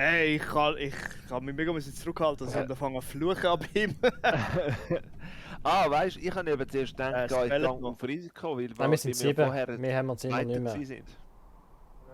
Ey, ich kann mich mega zurückhalten, dass ich anfangen zu fluchen ab ihm. Weißt du, ich habe eben zuerst gedacht, Es ich fehlt gehe noch. auf Risiko, weil Nein, wir sind weil 7. vorher Wir haben uns immer nicht mehr. sind.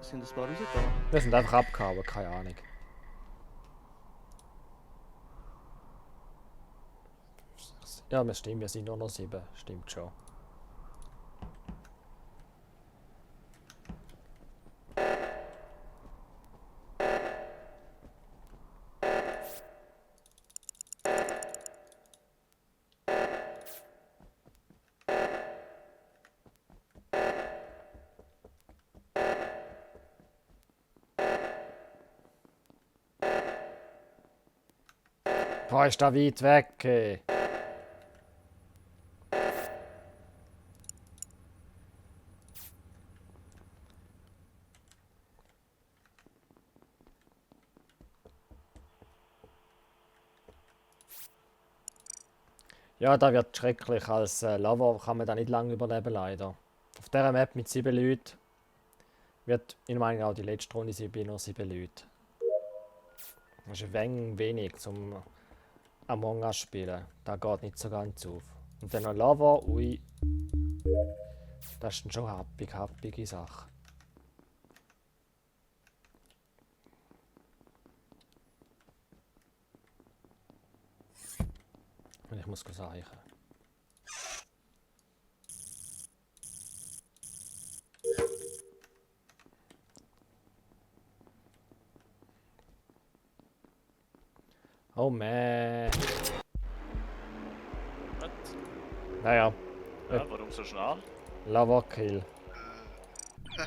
Sind ein paar rausgegangen? Wir sind einfach abgehauen, keine Ahnung. Ja, wir stimmen, wir sind nur noch 7. Stimmt schon. Boah, ist da weit weg. Ey. Ja, da wird schrecklich. Als Lover kann man da nicht lange überleben, leider. Auf dieser Map mit 7 Leuten wird in meinen Augen auch die letzte Runde sein, bei nur 7 Leuten. Das ist ein wenig zum Among Us spielen. Das geht nicht so ganz auf. Und dann noch Lover, ui. Das ist dann schon happige Sache. Und ich muss sagen. Oh man. Was? Naja, Ja, warum so schnell? Lover Kill. Ja.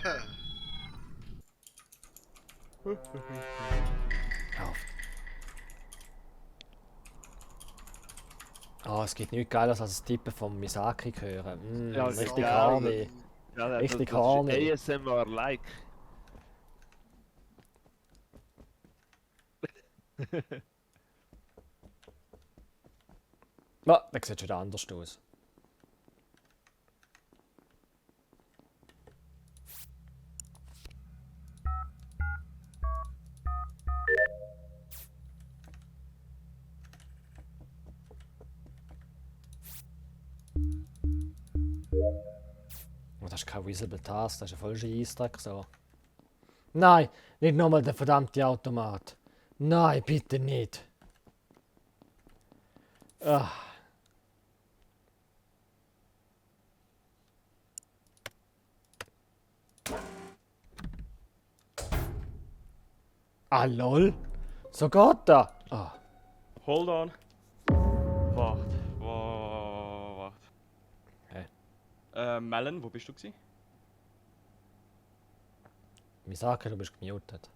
Oh, es gibt nichts Geiles als das Tippen vom Misaki hören. Ja, Richtig ja. horny. Ja, Richtig das horny. ist ASMR-like. Ja, der sieht schon wieder anders aus. Oh, das ist kein Visible Task, das ist ein voll Scheissdreck so. Nein, nicht nochmal der verdammte Automat. Nein, bitte nicht. Ah. Ah, lol. So geht das. Ah. Hold on. Warte. Hä? Melon, wo bist du gewesen? Misaki, du bist gemutet.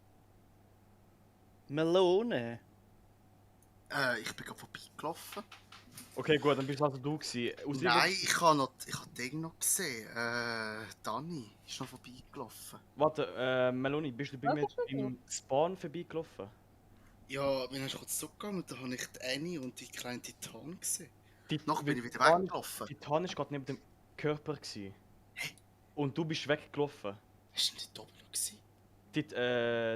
Melone. Ich bin gerade vorbeigelaufen. Okay, gut, dann bist du also du gewesen. Nein, ich habe Ding noch gesehen. Dani ist noch vorbeigelaufen. Warte, Meloni, bist du bei mir im Spawn vorbeigelaufen? Ja, bin ich kurz zurückgegangen und da habe ich die Annie und die kleine Titan gesehen. Die, Noch bin ich wieder Titan- weggelaufen. Titan ist gerade neben dem Körper gewesen. Und du bist weggelaufen. Hast du denn dort oben noch gesehen?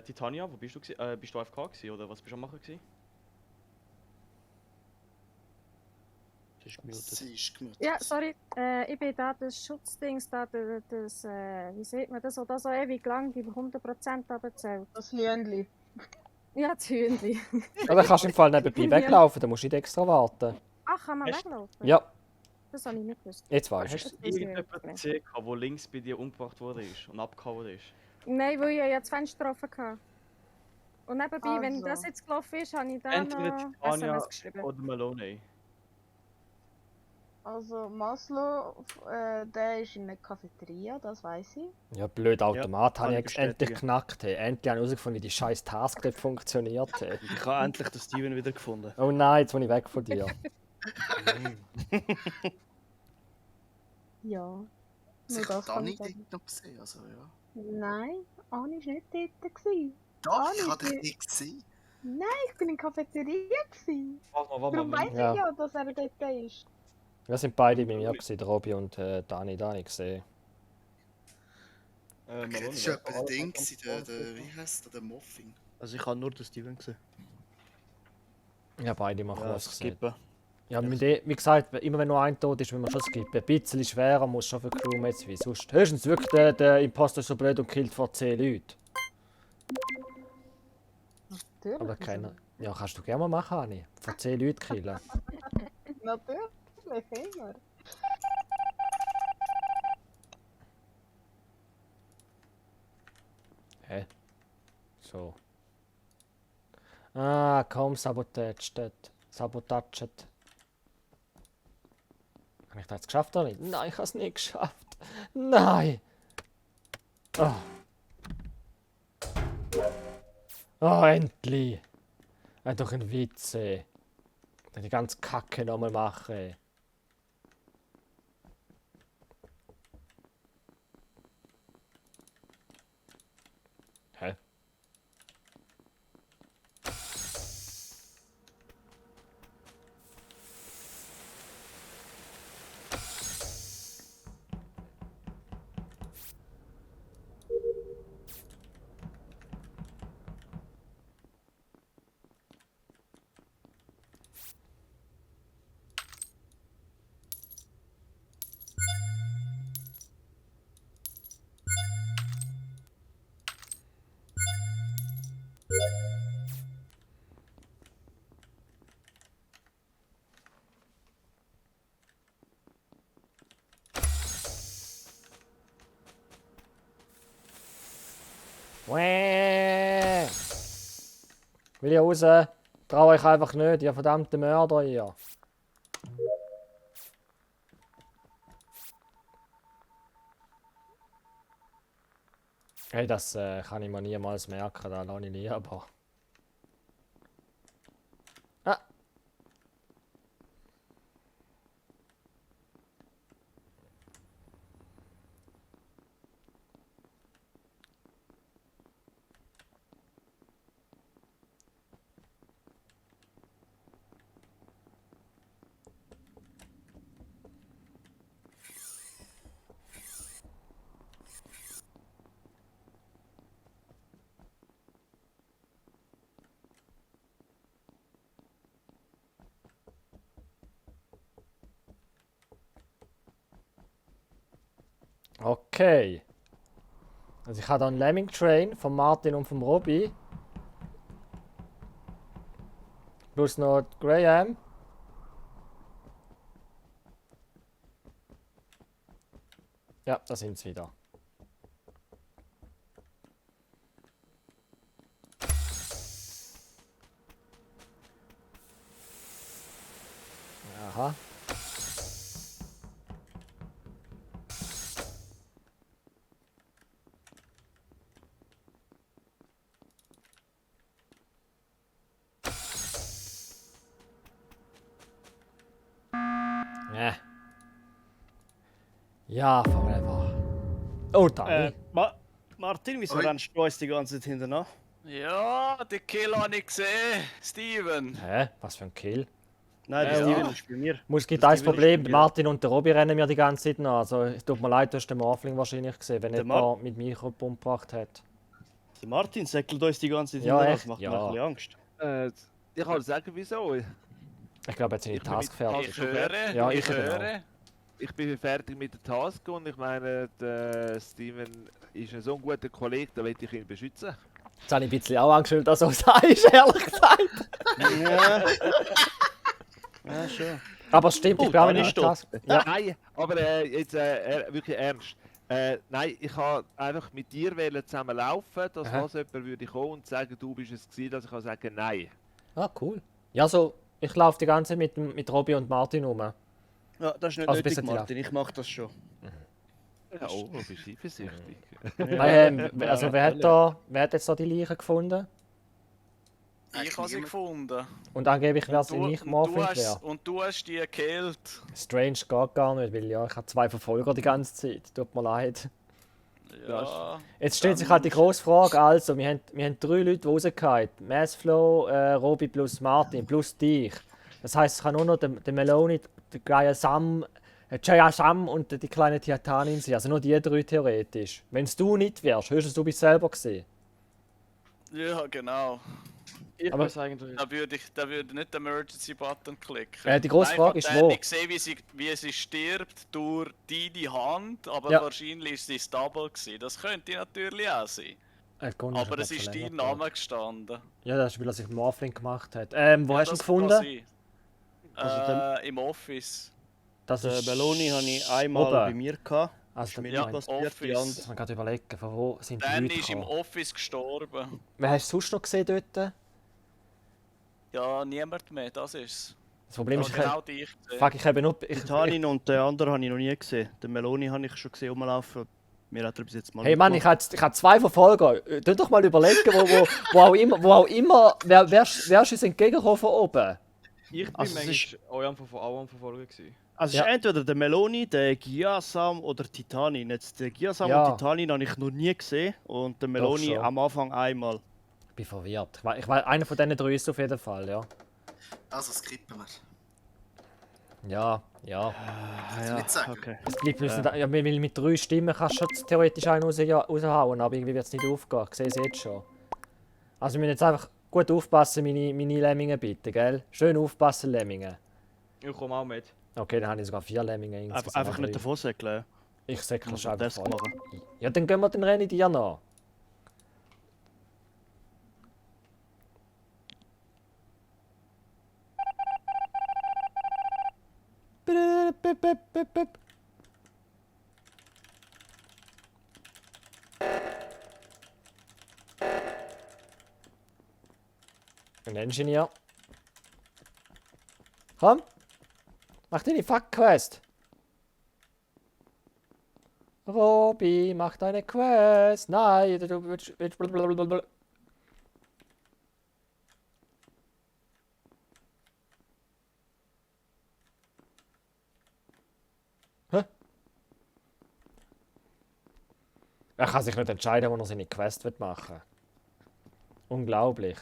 Titania, wo bist du gewesen? Bist du AFK gewesen oder was bist du am machen gewesen? Das ist gemutet. Sie ist gemütlich. Ja, sorry, ich bin da das Schutzdings, da das, wie sieht man das, oder so ewig lang, die 100% abgezählt. Das Hühnli. Ja, das Hühnli. Ja, dann kannst du im Fall nebenbei weglaufen, dann musst du nicht extra warten. Ach, kann man Hast- weglaufen? Ja, Das habe ich nicht gewusst. jetzt weißt du Hast es. du irgendjemanden gesehen, der links bei dir umgebracht wurde und abgehauen ist? Nein, weil ich ja das Fenster offen hatte. Und nebenbei, wenn Also. das jetzt gelaufen ist, habe ich da Entweder noch Titania SMS geschrieben. oder Melone. Also Maslow, der ist in der Cafeteria, das weiß ich. Ja, blöd Automat kann habe ich ich jetzt endlich bestätigen. geknackt. Hey. Endlich habe ich herausgefunden, wie die scheiß Task dort funktioniert. Hey. Ich habe endlich den Steven wieder gefunden. Oh nein, jetzt bin ich weg von dir. Ja. Nur Ich habe das kann Dani ich sagen. dort noch gesehen. Also, ja. Nein, Anni war nicht dort. Gewesen. Doch, Dani, ich habe dich die- nicht gesehen. Nein, ich bin in der Cafeteria. Gewesen. Warte Darum weiss Ja. ich ja, dass er dort ist. Wir sind beide bei mir, gewesen, der Robi und Dani, da habe ich gesehen. Okay, das ist etwa der Ding, der, wie heisst der Muffin? Also ich habe nur den Steven gesehen. Ja, beide machen Ja, was gesehen. skippen. Ja, wie gesagt, immer wenn nur ein tot ist, will man schon skippen. Ein bisschen schwerer muss schon für Crewmates sein. Sonst höchstens wirklich der Imposter ist so blöd und killt vor 10 Leuten. Natürlich. Aber keiner. Ja, kannst du gerne mal machen, Anni. Vor 10 Leuten killen. Natürlich, immer. Hä? So. Ah, komm, sabotaged. Sabotaged. Habe ich das jetzt geschafft oder nicht? Nein, ich habe es nicht geschafft. Nein! Oh. Oh, endlich! Doch ein Witz, ey. Die ganze Kacke nochmal machen, ey. Hä? Wäh. Will ich raus? Trau euch einfach nicht, ihr verdammte Mörder, ihr. Hey, das kann ich mir niemals merken, da lasse ich lieber. Ah. Okay. Also ich habe da einen Lemming Train von Martin und vom Robby. Plus noch Graham. Ja, da sind sie wieder. Aha. Ja, forever. Oh, Dani. Martin, wieso Oi. rennst du uns die ganze Zeit hinterher? Ja, den Kill habe ich gesehen, Steven. Hä? Was für ein Kill? Nein, der Ja. Steven ist bei mir. Es gibt Das ein Steven Problem, ist der bei mir. Martin und der Robby rennen mir die ganze Zeit nach. Also, es tut mir leid, du hast den Morphling wahrscheinlich gesehen, wenn Der jemand mit Mikro umgebracht hat. Der Martin säckelt uns die ganze Zeit Ja, hinterher, echt? das macht Ja. mir ein bisschen Angst. Ich kann sagen, wieso. Ich glaube, jetzt sind die Ich bin Task mit fertig. Ich höre, Ja, ich ich eben höre. Ich bin fertig mit der Task und ich meine, der Steven ist ein so ein guter Kollege, da will ich ihn beschützen. Jetzt habe ich ein bisschen auch angeschuldet, dass du so sagst, ehrlich gesagt. Ja. Ja, schon. Aber es stimmt, ich Oh, bin auch Dani in der ist tot. Task. Ja, Nein, aber jetzt wirklich ernst. Nein, ich wollte einfach mit dir zusammen laufen, dass Aha. was jemand würde kommen und sagen, du bist es gewesen, dass ich kann sagen nein. ah, cool. Ja, so, ich laufe die ganze Zeit mit Robby und Martin rum. Ja, das ist nicht Also, nötig, bis jetzt Martin, ich mach das schon. Ja, oh, du bist eifersüchtig. Also, wer hat jetzt da die Leichen gefunden? Ich habe sie gefunden. Und angeblich wäre es Und nicht du Morphling hast, wäre. und du hast die gekillt. Strange geht gar nicht, weil ja, ich habe 2 Verfolger die ganze Zeit. Tut mir leid. Ja. Jetzt stellt sich halt die grosse Frage, also, wir haben 3 Leute, die rausgefallen. Massflow, Robby plus Martin, plus dich. Das heisst, es kann nur noch der Meloni, der kleine Sam, Jaya Sam und die kleine Tiatanin sein. Also nur die 3 theoretisch. Wenn es du nicht wärst, höchstens du bist selber gesehen. Ja, genau. Ich Aber- weiß eigentlich. Da würde ich nicht den Emergency-Button klicken. Die grosse Frage ist, Ich wo? habe gesehen, wie sie stirbt durch deine Hand, aber Ja. wahrscheinlich ist sie Double gewesen. Das könnte natürlich auch sein. Gunnar Aber es glaub, ist dein verlängert Name gestanden. Ja, das ist, weil er sich Morphling gemacht hat. Wo hast du ihn das gefunden? kann sein. Also Im Office. Das Den ist Meloni habe ich einmal oben. bei mir gehabt. Also, Ist mir ja, nicht muss passiert, die Office. andere. man gerade überlegen, von wo sind die Dan Leute ist im gekommen. Office gestorben. Wer hast du sonst noch gesehen dort? Ja, niemand mehr, das ist's. Das Problem ist, Ich ich, genau dich gesehen. fuck, ich habe nur... Die Tanin und den anderen habe ich noch nie gesehen. Den Meloni habe ich schon gesehen rumlaufen. Mir hat er bis jetzt mal Hey Mann, ich mitgemacht. habe 2 Verfolger. Tu doch mal überlegen, wo auch immer, wer ist uns entgegengekommen von oben? Ich bin Also, es manchmal auch am Verfolgen gewesen. Also Ja. es ist entweder der Meloni, der Giasam oder Titanin. Jetzt den Giasam Ja. und Titanin habe ich noch nie gesehen und den Meloni schon. am Anfang einmal. Ich bin verwirrt. Ich weiß, einer von diesen 3 ist auf jeden Fall, ja. Also skippen wir. Ja. Kannst du nicht sagen? okay. Es bleibt uns nicht, ja, weil mit 3 Stimmen kannst du schon theoretisch einen raushauen, aber irgendwie wird es nicht aufgehen. Ich sehe es jetzt schon. Also wir müssen jetzt einfach gut aufpassen, meine Lemmingen bitte, gell? Schön aufpassen, Lemmingen. Ich komme auch mit. Okay, dann habe ich sogar 4 Lemmingen insgesamt. Einfach nicht davon säckeln. Ich säckle Muss schon man einfach das voll. machen. Ja, dann gehen wir den Rennen dir nach. Ein Engineer. Komm! Mach deine Fuck-Quest! Robi, mach deine Quest! Nein, du willst blablabla. Hä? Er kann sich nicht entscheiden, wo er seine Quest machen will. Unglaublich.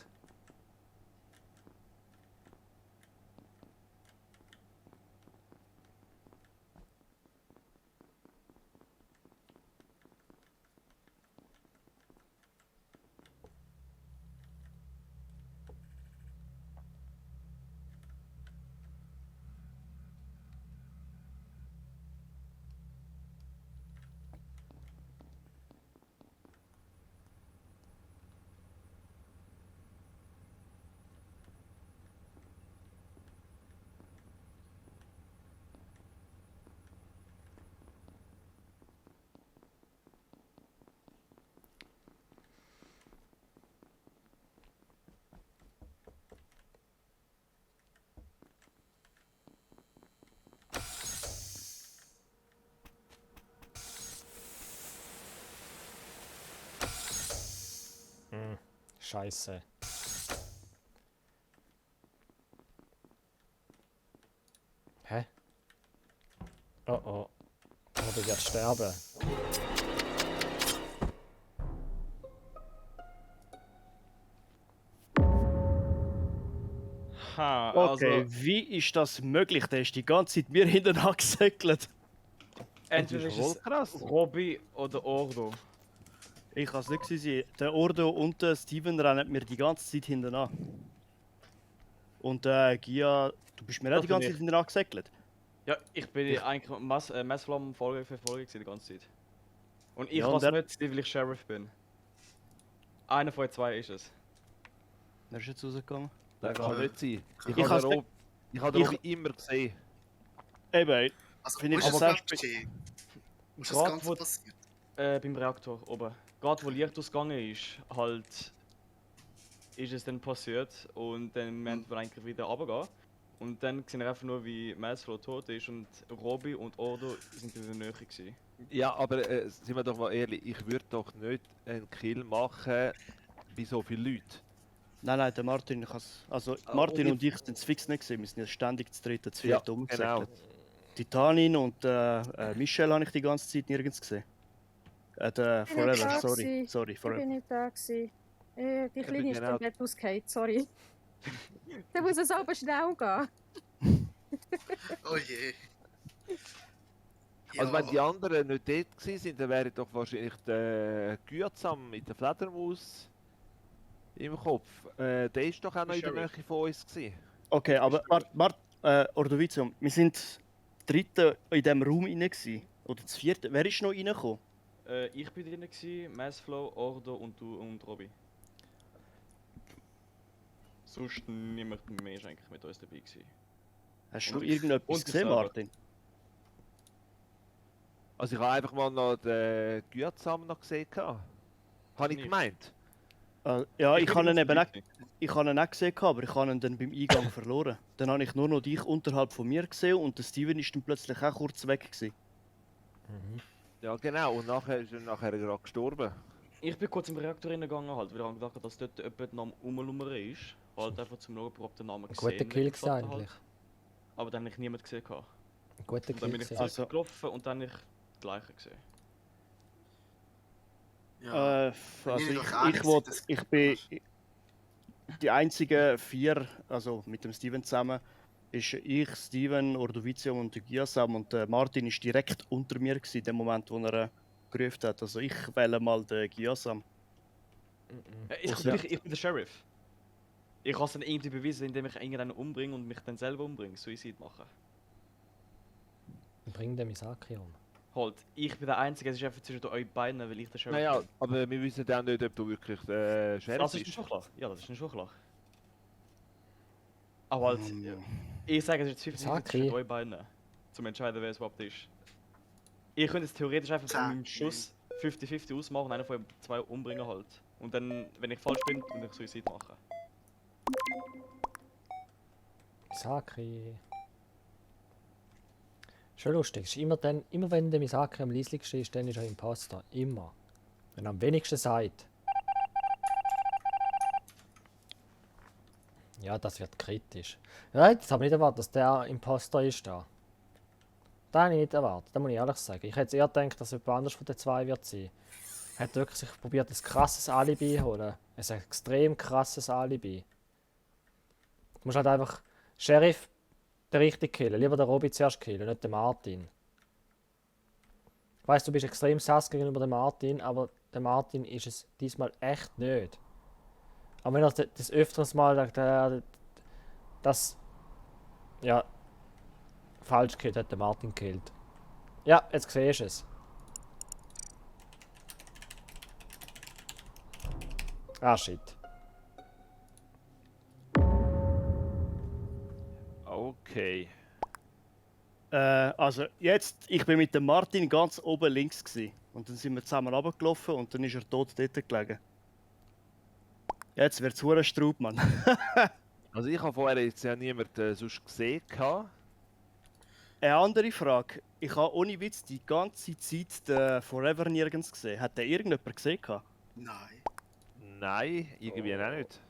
Scheiße. Hä? Oh oh. Oder wird sterben. Ha, Okay, also wie ist das möglich? Der ist die ganze Zeit mir hinten angesäckelt. entweder Das ist ist wohl es krass. Robby oder Ordo. Ich kann es nicht sehen. Der Ordo und der Steven rennen mir die ganze Zeit hinten an. Und Gia, du bist mir auch Das die bin ganze ich. Zeit hinten angesäckelt. Ja, ich bin eigentlich Messflammen verfolgen die ganze Zeit. Und ich Ja, und weiß der- nicht, weil ich Sheriff bin. Einer von 2 ist es. Wer ist jetzt rausgegangen? Das kann nicht sein. Ich Ich has habe nicht- den Robi immer gesehen. Eben, Also, Finde wo ich ist das aber Ganze geschehen? Wo ist das Gerade Ganze wo- passiert? Beim Reaktor oben. Gerade wo Licht ausgegangen ist, halt ist es dann passiert und dann müssen wir eigentlich wieder runtergehen. Und dann sehen wir einfach nur, wie Massflow tot ist und Robby und Ordo sind in der Nähe gewesen. Ja, aber sind wir doch mal ehrlich, ich würde doch nicht einen Kill machen bei so vielen Leuten. Nein, der Martin, ich has, also Ah, Martin und und ich sind es fix nicht gesehen. Wir sind ja ständig zu dritt, zu Ja, viert umgesäckelt. genau. Titanin und Michelle habe ich die ganze Zeit nirgends gesehen. Der da Forever, gewesen. sorry, Ich Forever. bin nicht da gewesen. Die bin Kleine ist genau- vom Bett ausgefallen, sorry. Dann muss es aber schnell gehen. Oh je. Also wenn die anderen nicht dort gewesen sind, dann wäre doch wahrscheinlich der Güazam mit der Fledermaus im Kopf. Der ist doch auch noch in der Nähe Sheriff. von uns gewesen. Okay, aber warte, Ordovicium, wir sind das dritte in diesem Raum rein gewesen. Oder das vierte. Wer ist noch reingekommen? Ich bin drin gewesen, Massflow, Ordo und du und Robby. Sonst niemand mehr ist eigentlich mit uns dabei gewesen. Hast du Und- irgendetwas und gesehen, selber. Martin? Also ich habe einfach mal noch den Gürzam noch gesehen. Habe ich Nicht. gemeint. Ja, ich bin habe ihn nicht eben auch, dabei gewesen. ich habe ihn auch gesehen, aber ich habe ihn dann beim Eingang verloren. Dann habe ich nur noch dich unterhalb von mir gesehen und der Steven ist dann plötzlich auch kurz weg gewesen. Ja genau, und nachher ist er gerade gestorben. Ich bin kurz im Reaktor reingegangen, halt, weil ich gedacht dass dort jemand am Rumlummern ist. Halt einfach zum Schauen, ob der Name Ein guter gesehen Kill wird, gewesen halt. eigentlich. Aber dann habe ich niemand gesehen. Gehabt. Ein guter Und dann Kill bin ich gewesen. zurückgelaufen und dann habe ich das Gleiche gesehen. Ja. Also mir doch auch nicht, wollt- das- ich bin die einzigen 4, also mit dem Steven zusammen, ist ich, Steven, Ordovicium und der Giasam und der Martin ist direkt unter mir gewesen, in dem Moment, wo er gerufen hat. Also ich wähle mal den Giasam. Ich bin der Sheriff. Ich kann es dann irgendwie beweisen, indem ich irgendeinen umbringe und mich dann selber umbringe, Suizid machen. Bring den Misaki um. Halt, ich bin der Einzige, es ist einfach zwischen euch beiden, weil ich der Sheriff Naja, bin. aber wir wissen auch nicht, ob du wirklich der Sheriff Das ist ein bist. schon klar. Ja, das ist ein schon klar. Aber halt, ich sage, es ist jetzt 50 Sag zwischen ich. euch beiden, zum entscheiden, wer es überhaupt ist. Ihr könnt jetzt theoretisch einfach von Sag meinem Schuss 50-50 ausmachen und einen von euch zwei umbringen halt. Und dann, wenn ich falsch bin, dann ich Suizid machen. Misaki. Schon lustig. Ist immer wenn der Misaki am leislichsten ist, dann ist er Imposter. Immer. Wenn er am wenigsten sagt. Ja, das wird kritisch. Ja, jetzt habe ich nicht erwartet, dass der Imposter ist da. Das habe ich nicht erwartet, das muss ich ehrlich sagen. Ich hätte eher gedacht, dass jemand anders von den zwei wird sein. Er hat wirklich sich probiert, ein krasses Alibi zu holen. Ein extrem krasses Alibi. Du musst halt einfach Sheriff den richtig killen. Lieber den Robby zuerst killen, nicht den Martin. Ich weiss, du bist extrem sass gegenüber dem Martin, aber der Martin ist es diesmal echt nicht. Aber wenn er das öfters mal das ja falsch killt, hat der Martin killt. Ja, jetzt siehst du es. Ah shit. Okay. Also jetzt, ich bin mit dem Martin ganz oben links gewesen. Und dann sind wir zusammen runtergelaufen und dann ist er tot dort gelegen. Jetzt wird's hure Straub, Mann. Also ich habe vorher jetzt ja niemanden sonst gesehen. Eine andere Frage. Ich habe ohne Witz die ganze Zeit den Forever nirgends gesehen. Hat der irgendjemand gesehen? Nein. Nein, irgendwie auch nicht.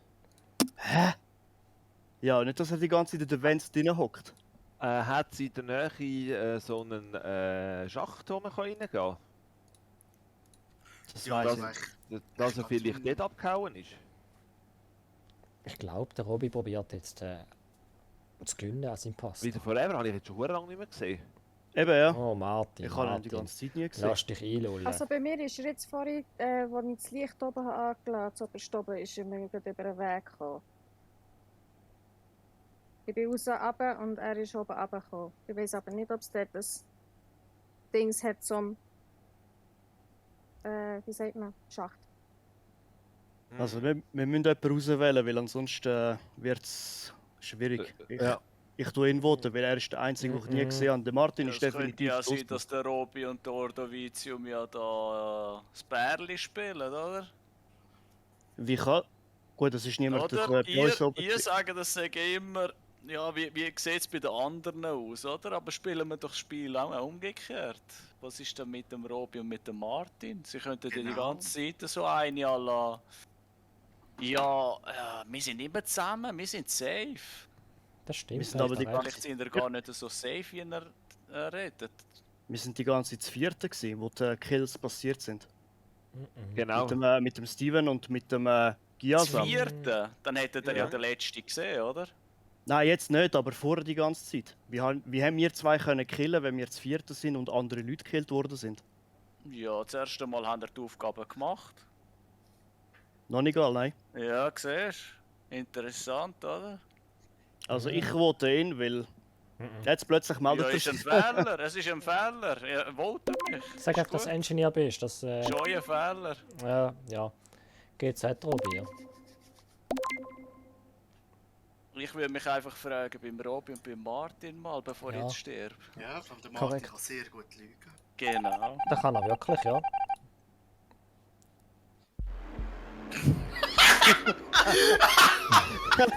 Ja, nicht, dass er die ganze Zeit in den Vents drin hockt. Hat sie in der Nähe so einen Schacht, wo man reingehen kann? Das Ja, weiss das- ich. Dass er vielleicht nicht abgehauen ist. Ich glaube, der Robby probiert jetzt zu gewinnen als Imposter. Weil den Forever habe ich jetzt schon verdammt lange nicht mehr gesehen. Eben ja. Oh Martin, Ich habe ihn die Martin. ganze Zeit nie gesehen. Lass dich einlullen. Also bei mir ist er jetzt vorhin, als ich das Licht oben habe angelassen habe, oberst oben, ist er mir gerade über den Weg gekommen. Ich bin raus runter und er ist oben runtergekommen. Ich weiß aber nicht, ob es dort das Dings hat zum, wie sagt man, Schacht. Also wir müssen jemanden auswählen, weil ansonsten wird es schwierig. Ich tue ihn voten, weil er ist der Einzige, den ich nie gesehen habe. Der Martin ist Es könnte definitiv ja sein, draussen. dass der Robi und der Ordovicium ja da das Bärli spielen, oder? Wie kann... Gut, das ist niemand, der Oder? bei uns oben... Ihr sagt, das sage immer, ja, wie sieht es bei den anderen aus, oder? Aber spielen wir doch das Spiel auch umgekehrt. Was ist denn mit dem Robi und mit dem Martin? Sie könnten ja die Genau. ganze Zeit so eine à la... Ja, wir sind immer zusammen, wir sind safe. Das stimmt. Wir sind da aber hast die du recht. Vielleicht sind ihr gar nicht so safe, wie ihr redet. Wir sind die ganze Zeit das Vierte gewesen, wo die Kills passiert sind. Genau. Mit dem Steven und mit dem Das Giasam. vierte, dann hättet ihr ja Ja. den letzten gesehen, oder? Nein, jetzt nicht, aber vorher die ganze Zeit. Wie haben wir zwei können killen, wenn wir das Vierte sind und andere Leute gekillt worden sind? Ja, das erste Mal haben wir die Aufgabe gemacht. Noch nicht all, nein. Ja, siehst du. Interessant, oder? Also ich vote ihn, weil jetzt plötzlich Ja, meldet er ist ein sich. Fehler. Es ist ein Fehler. Ja, vote mich. Sag einfach, dass du Engineer bist. Das, Schon ein Fehler. ja. GZ Robier. Ich würde mich einfach fragen beim Robi und beim Martin mal, bevor ich Ja. jetzt sterbe. Ja, von der Martin Korrekt. kann sehr gut lügen. Genau. Das kann er wirklich, ja.